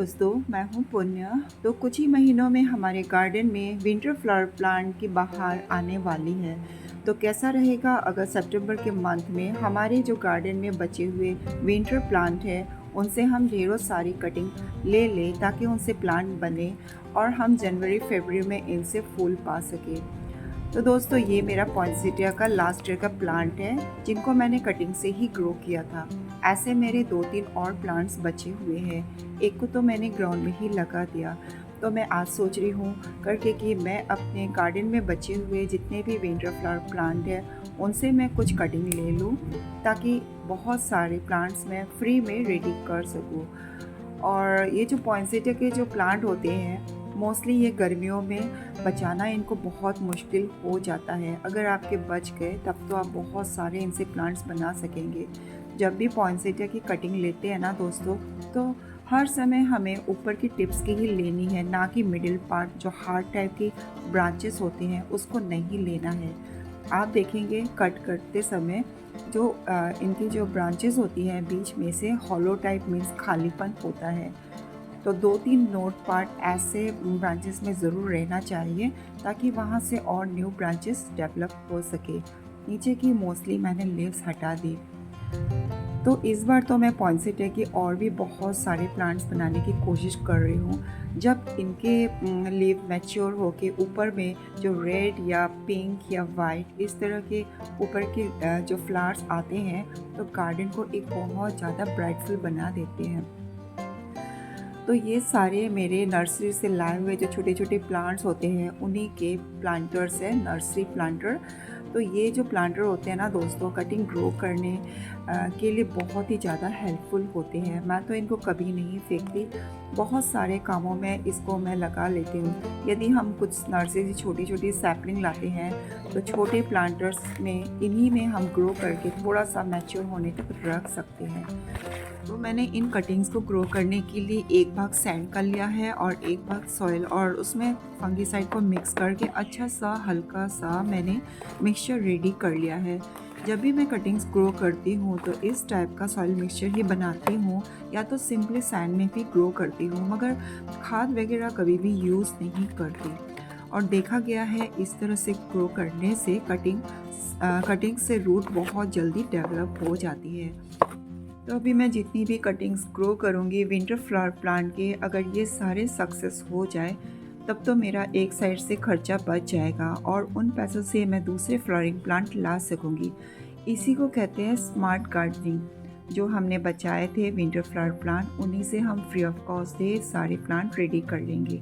दोस्तों, मैं हूँ पुण्य। तो कुछ ही महीनों में हमारे गार्डन में विंटर फ्लावर प्लांट की बहार आने वाली है। तो कैसा रहेगा अगर सितंबर के मंथ में हमारे जो गार्डन में बचे हुए विंटर प्लांट है उनसे हम ढेरों सारी कटिंग ले लें ताकि उनसे प्लांट बने और हम जनवरी फरवरी में इनसे फूल पा सकें। तो दोस्तों, ये मेरा पॉइंसेटिया का लास्ट ईयर का प्लांट है जिनको मैंने कटिंग से ही ग्रो किया था। ऐसे मेरे 2-3 और प्लांट्स बचे हुए हैं। एक को तो मैंने ग्राउंड में ही लगा दिया। तो मैं आज सोच रही हूँ करके कि मैं अपने गार्डन में बचे हुए जितने भी विंटर फ्लावर प्लांट हैं उनसे मैं कुछ कटिंग ले लूँ ताकि बहुत सारे प्लांट्स मैं फ्री में रेडी कर सकूँ। और ये जो पॉइंसेटिया के जो प्लांट होते हैं मोस्टली ये गर्मियों में बचाना इनको बहुत मुश्किल हो जाता है। अगर आपके बच गए तब तो आप बहुत सारे इनसे प्लांट्स बना सकेंगे। जब भी पॉइंसेटिया की कटिंग लेते हैं ना दोस्तों, तो हर समय हमें ऊपर की टिप्स की ही लेनी है, ना कि मिडिल पार्ट जो हार्ड टाइप की ब्रांचेस होती हैं उसको नहीं लेना है। आप देखेंगे कट करते समय जो इनकी जो ब्रांचेस होती हैं बीच में से हॉलो टाइप मीन्स खालीपन होता है। तो 2-3 नोट पार्ट ऐसे ब्रांचेस में ज़रूर रहना चाहिए ताकि वहाँ से और न्यू ब्रांचेस डेवलप हो सके। नीचे की मोस्टली मैंने लीव्स हटा दी। तो इस बार तो मैं पॉइंसेटिया के और भी बहुत सारे प्लांट्स बनाने की कोशिश कर रही हूँ। जब इनके लीव मैच्योर होके ऊपर में जो रेड या पिंक या वाइट इस तरह के ऊपर के जो फ्लावर्स आते हैं तो गार्डन को एक बहुत ज़्यादा ब्राइटफुल बना देते हैं। तो ये सारे मेरे नर्सरी से लाए हुए जो छोटे छोटे प्लांट्स होते हैं उन्हीं के प्लांटर्स हैं, नर्सरी प्लांटर। तो ये जो प्लांटर होते हैं ना दोस्तों, कटिंग ग्रो करने के लिए बहुत ही ज़्यादा हेल्पफुल होते हैं। मैं तो इनको कभी नहीं फेंकती, बहुत सारे कामों में इसको मैं लगा लेती हूँ। यदि हम कुछ नर्सरी से छोटी छोटी सैपलिंग लाते हैं तो छोटे प्लांटर्स में इन्हीं में हम ग्रो करके थोड़ा सा मैच्योर होने तक रख सकते हैं। तो मैंने इन कटिंग्स को ग्रो करने के लिए एक भाग सैंड कर लिया है और एक भाग सॉइल, और उसमें फंगीसाइड को मिक्स करके अच्छा सा हल्का सा मैंने मिक्सचर रेडी कर लिया है। जब भी मैं कटिंग्स ग्रो करती हूँ तो इस टाइप का सॉइल मिक्सचर ही बनाती हूँ, या तो सिंपली सैंड में भी ग्रो करती हूँ, मगर खाद वगैरह कभी भी यूज़ नहीं करती। और देखा गया है इस तरह से ग्रो करने से कटिंग से रूट बहुत जल्दी डेवलप हो जाती है। तो अभी मैं जितनी भी कटिंग्स ग्रो करूँगी विंटर फ्लावर प्लांट के, अगर ये सारे सक्सेस हो जाए तब तो मेरा एक साइड से खर्चा बच जाएगा और उन पैसों से मैं दूसरे फ्लावरिंग प्लांट ला सकूँगी। इसी को कहते हैं स्मार्ट गार्डनिंग। जो हमने बचाए थे विंटर फ्लावर प्लांट उन्हीं से हम फ्री ऑफ कॉस्ट से सारे प्लांट रेडी कर लेंगे।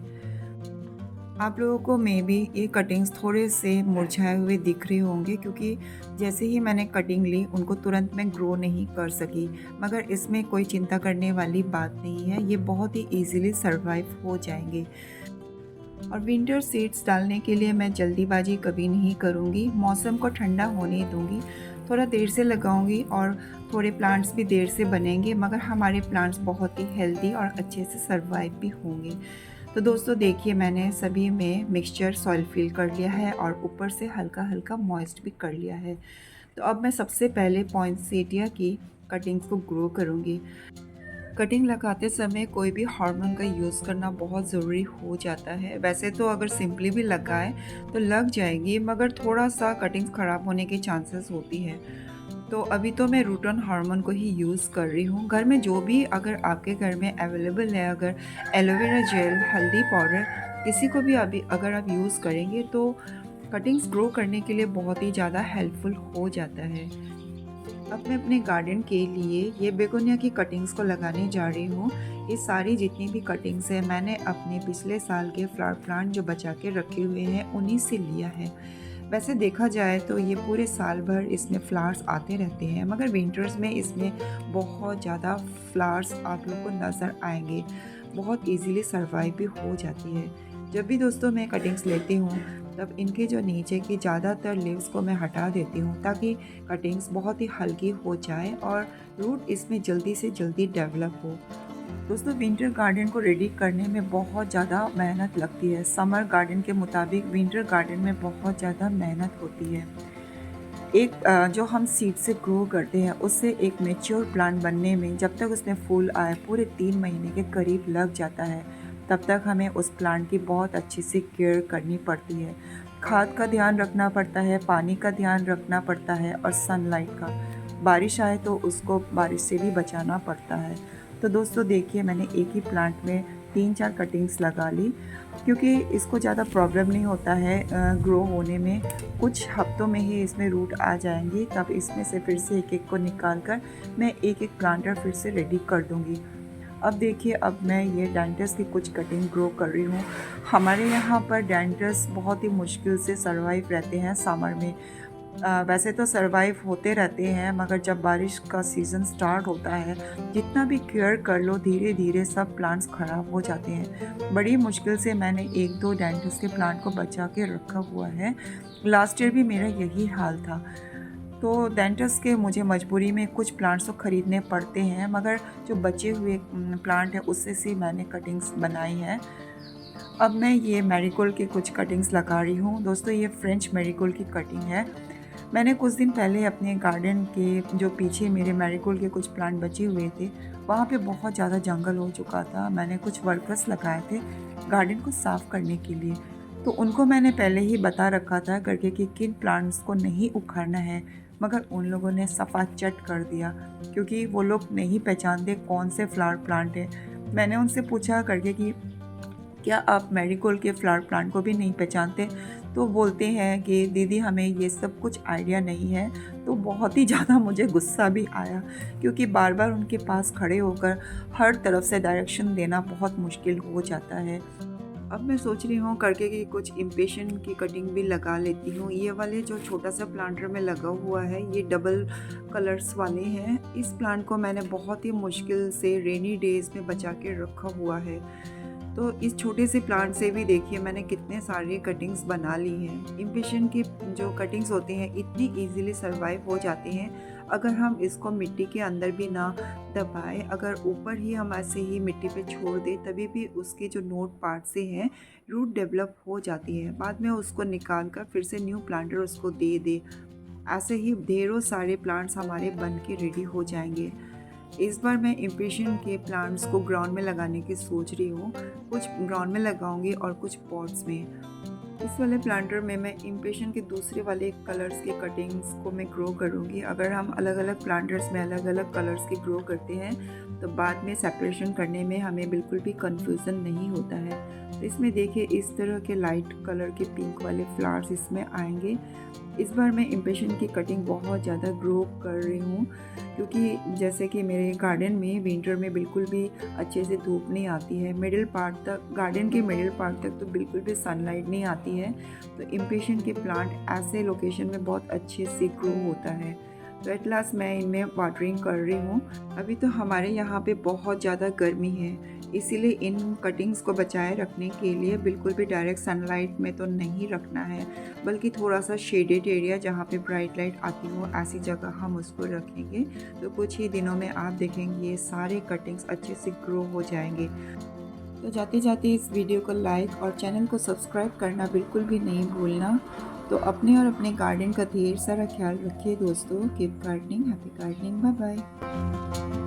आप लोगों को मे बी ये कटिंग्स थोड़े से मुरझाए हुए दिख रहे होंगे क्योंकि जैसे ही मैंने कटिंग ली उनको तुरंत मैं ग्रो नहीं कर सकी, मगर इसमें कोई चिंता करने वाली बात नहीं है, ये बहुत ही इजीली सरवाइव हो जाएंगे। और विंटर सीड्स डालने के लिए मैं जल्दीबाजी कभी नहीं करूँगी, मौसम को ठंडा होने दूँगी, थोड़ा देर से लगाऊंगी और थोड़े प्लांट्स भी देर से बनेंगे, मगर हमारे प्लांट्स बहुत ही हेल्दी और अच्छे से सर्वाइव भी होंगे। तो दोस्तों देखिए, मैंने सभी में मिक्सचर सॉइल फिल कर लिया है और ऊपर से हल्का हल्का मॉइस्ट भी कर लिया है। तो अब मैं सबसे पहले पॉइंसेटिया की कटिंग्स को ग्रो करूँगी। कटिंग लगाते समय कोई भी हार्मोन का यूज़ करना बहुत ज़रूरी हो जाता है। वैसे तो अगर सिंपली भी लगाए तो लग जाएगी, मगर थोड़ा सा कटिंग्स ख़राब होने के चांसेस होती है। तो अभी तो मैं रूटन हार्मोन को ही यूज़ कर रही हूँ। घर में जो भी अगर आपके घर में अवेलेबल है, अगर एलोवेरा जेल, हल्दी पाउडर, किसी को भी अभी अगर आप यूज़ करेंगे तो कटिंग्स ग्रो करने के लिए बहुत ही ज़्यादा हेल्पफुल हो जाता है। अब मैं अपने गार्डन के लिए ये बेगोनिया की कटिंग्स को लगाने जा रही हूँ। ये सारी जितनी भी कटिंग्स है मैंने अपने पिछले साल के फ्लावर प्लांट जो बचा के रखे हुए हैं उन्हीं से लिया है। वैसे देखा जाए तो ये पूरे साल भर इसमें फ्लावर्स आते रहते हैं, मगर विंटर्स में इसमें बहुत ज़्यादा फ्लावर्स आप लोग को नज़र आएंगे, बहुत इजीली सरवाइव भी हो जाती है। जब भी दोस्तों मैं कटिंग्स लेती हूँ तब इनके जो नीचे की ज़्यादातर लीव्स को मैं हटा देती हूँ ताकि कटिंग्स बहुत ही हल्की हो जाए और रूट इसमें जल्दी से जल्दी डेवलप हो। दोस्तों, विंटर गार्डन को रेडी करने में बहुत ज़्यादा मेहनत लगती है। समर गार्डन के मुताबिक विंटर गार्डन में बहुत ज़्यादा मेहनत होती है। जो हम सीड से ग्रो करते हैं उससे एक मैच्योर प्लांट बनने में जब तक उसमें फूल आए पूरे 3 महीने के करीब लग जाता है। तब तक हमें उस प्लांट की बहुत अच्छी से केयर करनी पड़ती है। खाद का ध्यान रखना पड़ता है, पानी का ध्यान रखना पड़ता है और सनलाइट का। बारिश आए तो उसको बारिश से भी बचाना पड़ता है। तो दोस्तों देखिए, मैंने एक ही प्लांट में 3-4 कटिंग्स लगा ली, क्योंकि इसको ज़्यादा प्रॉब्लम नहीं होता है ग्रो होने में। कुछ हफ्तों में ही इसमें रूट आ जाएंगी, तब इसमें से फिर से एक एक को निकाल कर मैं एक एक प्लांटर फिर से रेडी कर दूँगी। अब देखिए, अब मैं ये डैंटस की कुछ कटिंग ग्रो कर रही हूँ। हमारे यहाँ पर डैंटस बहुत ही मुश्किल से सर्वाइव रहते हैं समर में। वैसे तो सर्वाइव होते रहते हैं, मगर जब बारिश का सीज़न स्टार्ट होता है, जितना भी केयर कर लो धीरे धीरे सब प्लांट्स ख़राब हो जाते हैं। बड़ी मुश्किल से मैंने 1-2 डैंटस के प्लांट को बचा के रखा हुआ है। लास्ट ईयर भी मेरा यही हाल था। तो डेंटस के मुझे मजबूरी में कुछ प्लांट्स तो ख़रीदने पड़ते हैं, मगर जो बचे हुए प्लांट हैं उससे से मैंने कटिंग्स बनाई हैं। अब मैं ये मैरीगोल्ड की कुछ कटिंग्स लगा रही हूँ। दोस्तों, ये फ्रेंच मैरीगोल्ड की कटिंग है। मैंने कुछ दिन पहले अपने गार्डन के जो पीछे मेरे मैरीगोल्ड के कुछ प्लांट बचे हुए थे, वहाँ पे बहुत ज़्यादा जंगल हो चुका था। मैंने कुछ वर्कर्स लगाए थे गार्डन को साफ़ करने के लिए, तो उनको मैंने पहले ही बता रखा था करके कि किन प्लांट्स को नहीं उखाड़ना है, मगर उन लोगों ने सफ़ा चट कर दिया, क्योंकि वो लोग नहीं पहचानते कौन से फ्लावर प्लांट है। मैंने उनसे पूछा करके कि क्या आप मैरीगोल्ड के फ्लावर प्लांट को भी नहीं पहचानते? तो बोलते हैं कि दीदी हमें ये सब कुछ आइडिया नहीं है। तो बहुत ही ज़्यादा मुझे गुस्सा भी आया, क्योंकि बार बार उनके पास खड़े होकर हर तरफ से डायरेक्शन देना बहुत मुश्किल हो जाता है। अब मैं सोच रही हूँ करके कि कुछ इम्पेशन की कटिंग भी लगा लेती हूँ। ये वाले जो छोटा सा प्लांटर में लगा हुआ है, ये डबल कलर्स वाले हैं। इस प्लांट को मैंने बहुत ही मुश्किल से रेनी डेज़ में बचा के रखा हुआ है। तो इस छोटे से प्लांट से भी देखिए मैंने कितने सारे कटिंग्स बना ली हैं। इम्पेशन की जो कटिंग्स होती हैं इतनी इजीली सरवाइव हो जाती हैं, अगर हम इसको मिट्टी के अंदर भी ना दबाएं, अगर ऊपर ही हम ऐसे ही मिट्टी पे छोड़ दें, तभी भी उसके जो नोट पार्ट से हैं रूट डेवलप हो जाती है। बाद में उसको निकाल कर फिर से न्यू प्लांटर उसको दे दे। ऐसे ही ढेरों सारे प्लांट्स हमारे बन के रेडी हो जाएंगे। इस बार मैं इम्पेशन के प्लांट्स को ग्राउंड में लगाने की सोच रही हूँ। कुछ ग्राउंड में लगाऊंगी और कुछ पॉट्स में। इस वाले प्लांटर में मैं इम्पेशन के दूसरे वाले कलर्स के कटिंग्स को मैं ग्रो करूँगी। अगर हम अलग अलग प्लांटर्स में अलग अलग कलर्स के ग्रो करते हैं तो बाद में सेपरेशन करने में हमें बिल्कुल भी कंफ्यूजन नहीं होता है। तो इसमें देखिए इस तरह के लाइट कलर के पिंक वाले फ्लावर्स इसमें आएंगे। इस बार मैं इम्पेशन की कटिंग बहुत ज़्यादा ग्रो कर रही हूँ, क्योंकि जैसे कि मेरे गार्डन में विंटर में बिल्कुल भी अच्छे से धूप नहीं आती है। मिडिल पार्ट तक, गार्डन के मिडिल पार्ट तक तो बिल्कुल भी सनलाइट नहीं आती है। तो इम्पेशन के प्लांट ऐसे लोकेशन में बहुत अच्छे से ग्रो होता है। तो एट लास्ट मैं इनमें वाटरिंग कर रही हूँ। अभी तो हमारे यहाँ पे बहुत ज़्यादा गर्मी है, इसीलिए इन कटिंग्स को बचाए रखने के लिए बिल्कुल भी डायरेक्ट सनलाइट में तो नहीं रखना है, बल्कि थोड़ा सा शेडेड एरिया जहाँ पे ब्राइट लाइट आती हो ऐसी जगह हम उसको रखेंगे। तो कुछ ही दिनों में आप देखेंगे ये सारे कटिंग्स अच्छे से ग्रो हो जाएंगे। तो जाते जाते इस वीडियो को लाइक और चैनल को सब्सक्राइब करना बिल्कुल भी नहीं भूलना। तो अपने और अपने गार्डन का ढेर सारा ख्याल रखिए दोस्तों। Keep gardening, happy gardening, bye bye.